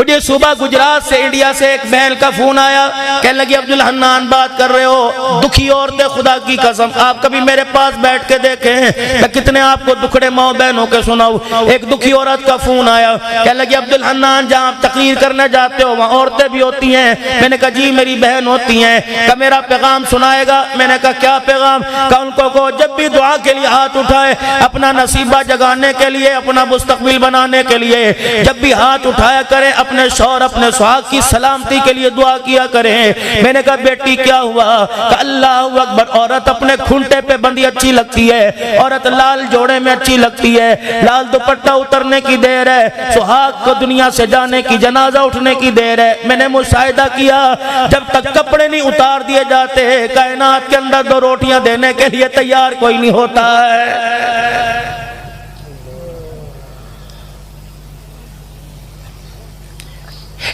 मुझे सुबह गुजरात से, इंडिया से एक बहन का फोन आया, कहने लगी अब्दुल हन्नान बात कर रहे हो, दुखी औरतें, खुदा की कसम आप कभी मेरे पास बैठ के देखे हैं, मैं कितने आपको दुखड़े माँ बहनों के सुनाऊं। एक दुखी औरत का फोन आया, कहने लगी अब्दुल हन्नान जहाँ आप तकरीर करने जाते हो वहाँ औरतें भी होती हैं। मैंने कहा जी मेरी बहन होती हैं। कहा मेरा पैगाम सुनाएगा। मैंने कहा क्या पैगाम? कहा उनको को जब भी दुआ के लिए हाथ उठाए, अपना नसीबा जगाने के लिए, अपना मुस्तकबिल बनाने के लिए, जब भी हाथ उठाया करें अपने शौहर अपने सुहाग की सलामती के लिए दुआ किया करें। मैंने कहा बेटी क्या हुआ? अल्लाह अकबर, औरत अपने खूंटे पे बंदी अच्छी लगती है, औरत लाल जोड़े में अच्छी लगती है, लाल दुपट्टा उतरने की देर है, सुहाग को दुनिया से जाने की, जनाजा उठने की देर है। मैंने मुशाहिदा किया जब तक कपड़े नहीं उतार दिए जाते कायनात के अंदर दो रोटियां देने के लिए तैयार कोई नहीं होता है।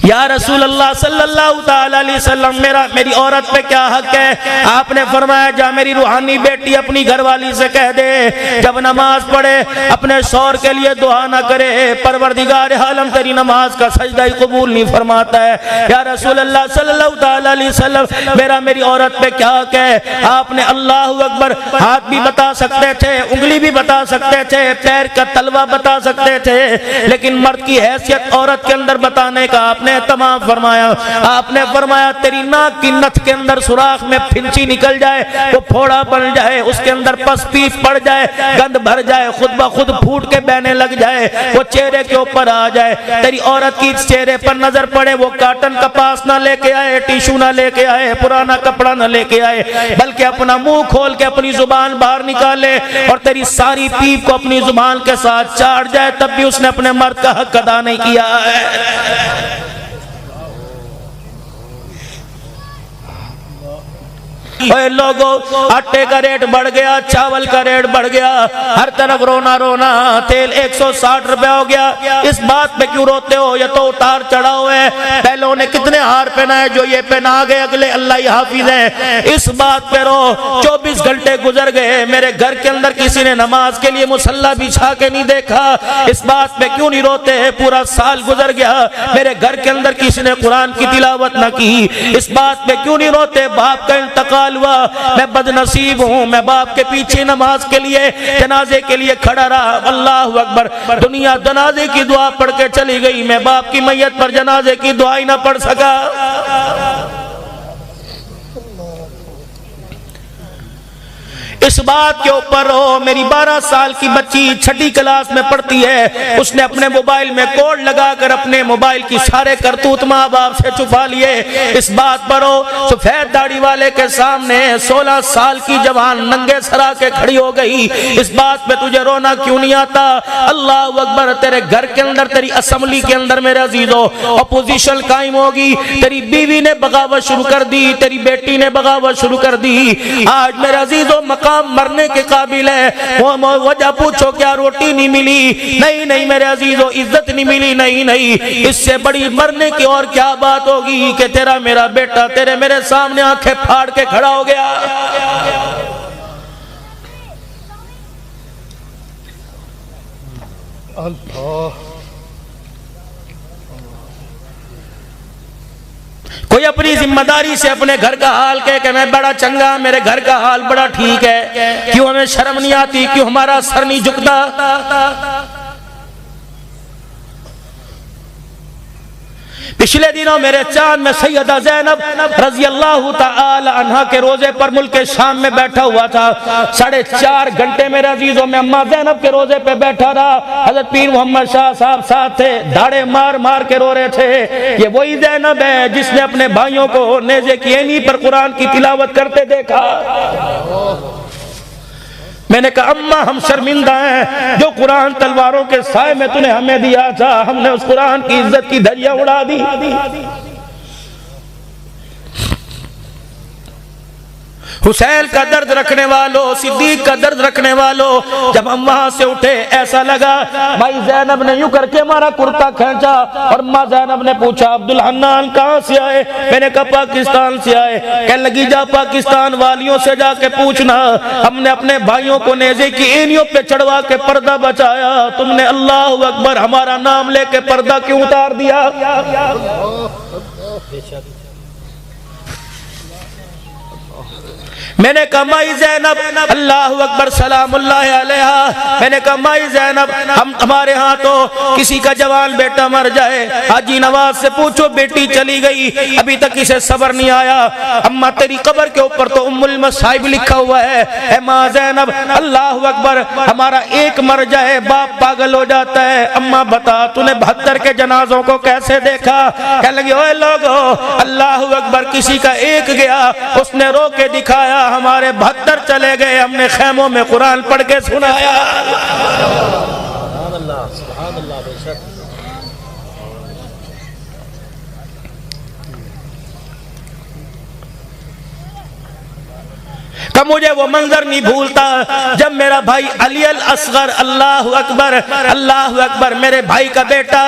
या रसूल अल्लाह सल्लल्लाहु ताला अलैहि वसल्लम मेरी औरत पे क्या हक है? आपने फरमाया जा मेरी रूहानी बेटी अपनी घरवाली से कह दे जब नमाज पढ़े अपने शौहर के लिए दुआ ना करे, परवरदिगार आलम तेरी नमाज का सजदा ही कबूल नहीं फरमाता है। या रसूल अल्लाह सल्लल्लाहु ताला अलैहि वसल्लम मेरी औरत पे क्या हक है? आपने अल्लाहु अकबर हाथ भी बता सकते थे, उंगली भी बता सकते थे, पैर का तलवा बता सकते थे, लेकिन मर्द की हैसियत औरत के अंदर बताने का आपने तमाम फरमाया। आपने फरमाया तेरी नाक की नथ के अंदर सुराख में फिंची निकल जाए, वो फोड़ा बन जाए, उसके अंदर पस पीस पड़ जाए, गंद भर जाए, खुद ब खुद फूट के बहने लग जाए, वो चेहरे के ऊपर आ जाए, तेरी औरत की चेहरे पर नजर पड़े, वो काटन कपास ना लेके आए, टिश्यू ना लेके आए, पुराना कपड़ा ना लेके आए, बल्कि अपना मुंह खोल के अपनी जुबान बाहर निकाले और तेरी सारी पीप को अपनी जुबान के साथ चाट जाए, तब भी उसने अपने मर्द का हक अदा नहीं किया है। लोगों आटे का रेट बढ़ गया, चावल का रेट बढ़ गया, हर तरफ रोना रोना, तेल 160 रुपया हो गया। इस बात पे क्यों रोते हो? ये तो उतार चढ़ाव है। पहलों ने कितने हार पहनाए, जो ये पहना गए अगले अल्लाह ही हाफिज है। इस बात पे रो। 24 घंटे गुजर गए, मेरे घर के अंदर किसी ने नमाज के लिए मुसल्ला बिछा के नहीं देखा। इस बात पे क्यों नहीं रोते? पूरा साल गुजर गया, मेरे घर के अंदर किसी ने कुरान की तिलावत न की। इस बात पे क्यों नहीं रोते? बाप का इंतकाल हुआ, मैं बदनसीब हूँ, मैं बाप के पीछे नमाज के लिए, जनाजे के लिए खड़ा रहा। अल्लाह अकबर, दुनिया जनाजे की दुआ पढ़ के चली गई, मैं बाप की मैयत पर जनाजे की दुआ ही ना पढ़ सका। इस बात के ऊपर हो, मेरी 12 साल की बच्ची 6ठी क्लास में पढ़ती है, उसने अपने मोबाइल में कोड लगाकर अपने मोबाइल की सारे करतूत माँ बाप से छुपा लिए। इस बात पर हो, सफेद दाढ़ी वाले के सामने 16 साल की जवान नंगे सरा के खड़ी हो गई। इस बात पे तुझे रोना क्यों नहीं आता? अल्लाह अकबर, तेरे घर के अंदर, तेरी असेंबली के अंदर मेरे अजीजों अपोजिशन कायम होगी। तेरी बीवी ने बगावत शुरू कर दी, तेरी बेटी ने बगावत शुरू कर दी। आज मेरे अजीजों मकाम मरने के काबिल है। वो वजह पूछो क्या रोटी नहीं मिली? नहीं नहीं मेरे अजीजों, इज्जत नहीं मिली? नहीं नहीं, इससे बड़ी मरने की और क्या बात होगी कि तेरा मेरा बेटा तेरे मेरे सामने आंखें फाड़ के खड़ा हो गया। अल्लाह, कोई अपनी जिम्मेदारी से अपने घर का हाल कह के मैं बड़ा चंगा, मेरे घर का हाल बड़ा ठीक है, क्यों हमें शर्म नहीं आती? क्यों हमारा सर नहीं झुकता? पिछले दिनों मेरे चांद में सैयदा ज़ैनब रज़ी अल्लाह ताला अन्हा के रोजे पर मुल्क शाम में बैठा हुआ था। 4.5 घंटे मेरे अजीजों में अम्मा ज़ैनब के रोजे पे बैठा रहा। हज़रत पीर मोहम्मद शाह साहब साथ थे, दाढ़े मार मार के रो रहे थे। ये वही ज़ैनब है जिसने अपने भाइयों को नेज़े की एनी पर कुरान की तिलावत करते देखा। मैंने कहा अम्मा हम शर्मिंदा हैं, जो कुरान तलवारों के साए में तूने हमें दिया था, हमने उस कुरान की इज्जत की धज्जियां उड़ा दी। हुसैन का दर्द रखने वालों, सिद्दीक का दर्द रखने वालों, जब हम वहां से उठे ऐसा लगा भाई ज़ैनब ने यूं करके हमारा कुर्ता खींचा और माँ ज़ैनब ने पूछा अब्दुल हन्नान कहाँ से आए? मैंने कहा पाकिस्तान से आए। कहने लगी जा पाकिस्तान वालियों से जाके पूछना, हमने अपने भाइयों को नेज़े की एनियों पे चढ़वा के पर्दा बचाया, तुमने अल्लाह अकबर हमारा नाम लेके पर्दा क्यों उतार दिया? मैंने कहा माई ज़ैनब, अल्लाह अकबर सलामुल्लाह अलैहा, मैंने कहा माई ज़ैनब हम हमारे यहाँ तो किसी का जवान बेटा मर जाए, हाजी नवाज से पूछो बेटी चली गई अभी तक इसे सब्र नहीं आया, अम्मा तेरी कब्र के ऊपर तो उम्मुल मसाइब लिखा हुआ है। माँ ज़ैनब अल्लाह अकबर हमारा एक मर जाए बाप पागल हो जाता है, अम्मा बता तूने 72 के जनाजों को कैसे देखा? कहने लगी ओए लोगो अल्लाह अकबर किसी का एक गया उसने रो के दिखाया, हमारे 72 चले गए, हमने खैमों में कुरान पढ़ के सुनाया। का मुझे वो मंजर नहीं भूलता जब मेरा भाई अली अल असगर, अल्लाह अकबर मेरे भाई का बेटा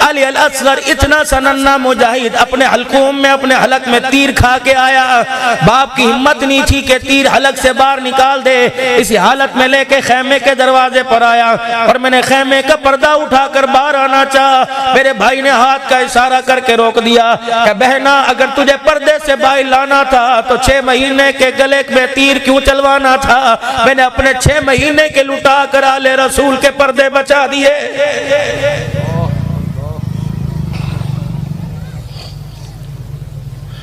अली अल असगर इतना सनन्ना मुजाहिद अपने हलकूम में अपने हलक में तीर खा के आया, बाप की हिम्मत नहीं थी कि तीर हलक से बाहर निकाल दे, इसी हालत में लेके खैमे के दरवाजे पर आया और मैंने खैमे का पर्दा उठाकर बाहर आना चाहा, मेरे भाई ने हाथ का इशारा करके रोक दिया कि बहना अगर तुझे पर्दे से बाहर लाना था तो 6 महीने के गले में तीर क्यों चलवाना था? मैंने अपने 6 महीने के लुटा कर आले रसूल के पर्दे बचा दिए।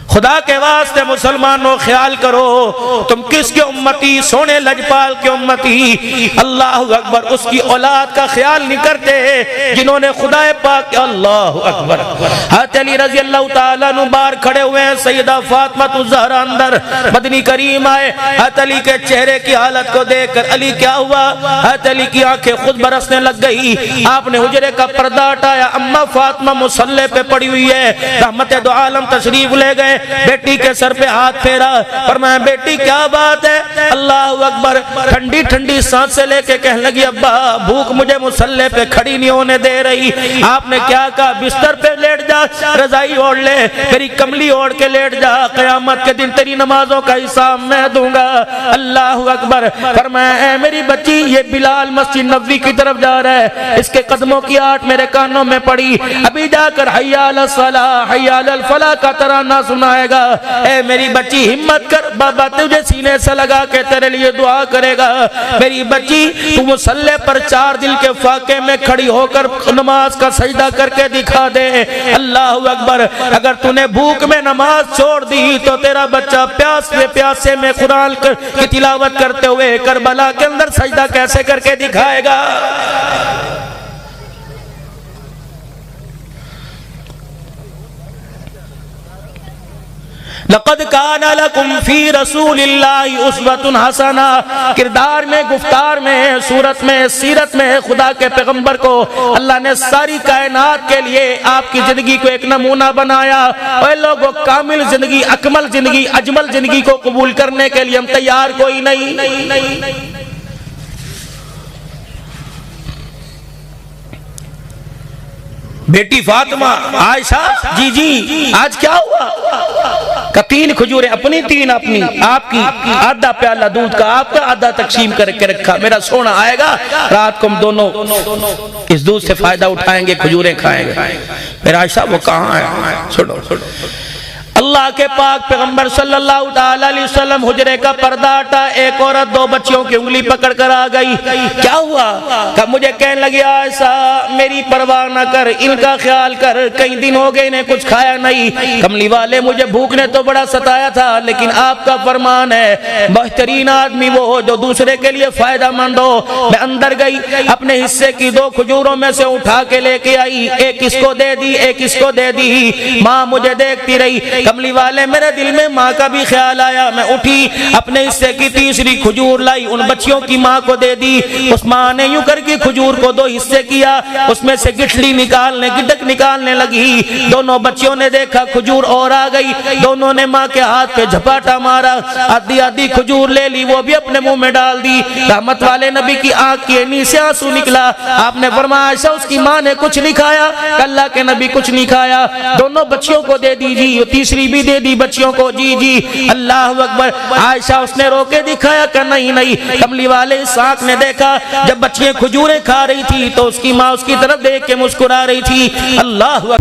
खुदा के वास्ते मुसलमानों ख्याल करो तुम किसके उम्मती? सोने लजपाल के उम्मती। अल्लाह अकबर उसकी औलाद का ख्याल नहीं करते जिन्होंने खुदा पाक, अल्लाह अकबर, हज़रत अली रज़ी अल्लाह ताला अन्हु बाहर खड़े हुए हैं, सैयदा फातिमा ज़हरा अंदर, मदनी करीम आए, हज़रत अली के चेहरे की हालत को देखकर अली क्या हुआ? हज़रत अली की आंखें खुद बरसने लग गई, आपने हुजरे का पर्दा हटाया, अम्मा फातिमा मुसल्ले पे पड़ी हुई है, रहमत दो आलम तशरीफ ले गए, बेटी के सर पे हाथ फेरा और मैं बेटी क्या बात है? अल्लाह अकबर, ठंडी ठंडी सांस से लेके कहने लगी अब्बा भूख मुझे मुसल्ले पे खड़ी नहीं होने दे रही। आपने क्या कहा? बिस्तर पे लेट जा, रजाई ओढ़ ले, मेरी कमली ओढ़ के लेट जा, क़यामत के दिन तेरी नमाजों का हिसाब मैं दूंगा। अल्लाह अकबर, फरमाया मेरी बच्ची ये बिलाल मस्जिद नबवी की तरफ जा रहा है, इसके कदमों की आट मेरे कानों में पड़ी, अभी जाकर हय्या अलस सलाह हय्या अलल फलाह का तराना सुनाएगा। ए मेरी बच्ची हिम्मत कर, बाबा तुझे सीने से लगा के तेरे लिए दुआ करेगा। मेरी बच्ची तू मुसल्ले पर 4 दिल के फाके में खड़ी होकर नमाज का सजदा करके दिखा दे। अल्लाह अकबर, अगर तूने भूख में नमाज छोड़ दी तो तेरा बच्चा प्यासे में कुरान की तिलावत करते हुए करबला के अंदर सजदा कैसे करके दिखाएगा? लक़द काना लकुम फी रसूलिल्लाहि उस्वतुन हसना, किरदार में, गुफ्तार में, सूरत में, सीरत में खुदा के पैगंबर को अल्लाह ने सारी कायनात के लिए आपकी जिंदगी को एक नमूना बनाया। और लोगों कामिल जिंदगी, अकमल जिंदगी, अजमल जिंदगी को कबूल करने के लिए हम तैयार कोई नहीं। बेटी फातिमा, आयशा, जी आज क्या हुआ? का 3 खजूरें अपनी, 3 अपनी, आपकी, आधा प्याला दूध का आपका, आधा तकसीम करके रखा, मेरा सोना आएगा रात को हम दोनों इस दूध से फायदा उठाएंगे, खजूरें खाएंगे। मेरा आयशा वो कहाँ है? सुनो अल्लाह के पाक पैगंबर सल्लल्लाहु अलैहि वसल्लम हुजरे का पर्दा हटा, एक औरत 2 बच्चियों की उंगली पकड़ कर आ गई। क्या हुआ? कहा मुझे कहने लगी ऐसा मेरी परवाह न कर, इनका ख्याल कर, कई दिन हो गए इन्हें कुछ खाया नहीं। कमली वाले मुझे भूख ने तो बड़ा सताया था, लेकिन आपका फरमान है बेहतरीन आदमी वो हो जो दूसरे के लिए फायदा मंद हो। मैं अंदर गई, अपने हिस्से की 2 खजूरों में से उठा के लेके आई, एक इसको दे दी, एक इसको दे दी। माँ मुझे देखती रही, कमली वाले मेरे दिल में माँ का भी ख्याल आया। मैं उठी, अपने हिस्से की तीसरी खजूर लाई, उन बच्चियों की माँ को दे दी। उस माँ ने यूं करके खजूर को 2 हिस्से किया, उसमें से गिठली गिटक निकालने लगी। दोनों बच्चियों ने देखा खजूर और आ गई, दोनों ने माँ के हाथ पे झपाटा मारा, आधी आधी खजूर ले ली, वो भी अपने मुंह में डाल दी। रहमत वाले नबी की आंख की ऐनी से आंसू निकला। आपने फरमाया आयशा उसकी माँ ने कुछ नहीं खाया? अल्लाह के नबी कुछ नहीं खाया। दोनों बच्चियों को दे दीजिए, तीसरी भी दे दी बच्चियों को। जी जी, अल्लाह अकबर। आयशा उसने रोके दिखाया कि नहीं नहीं। कमली वाले साक ने देखा जब बच्चियां खजूरें खा रही थी तो उसकी माँ उसकी तरफ देख के मुस्कुरा रही थी। अल्लाह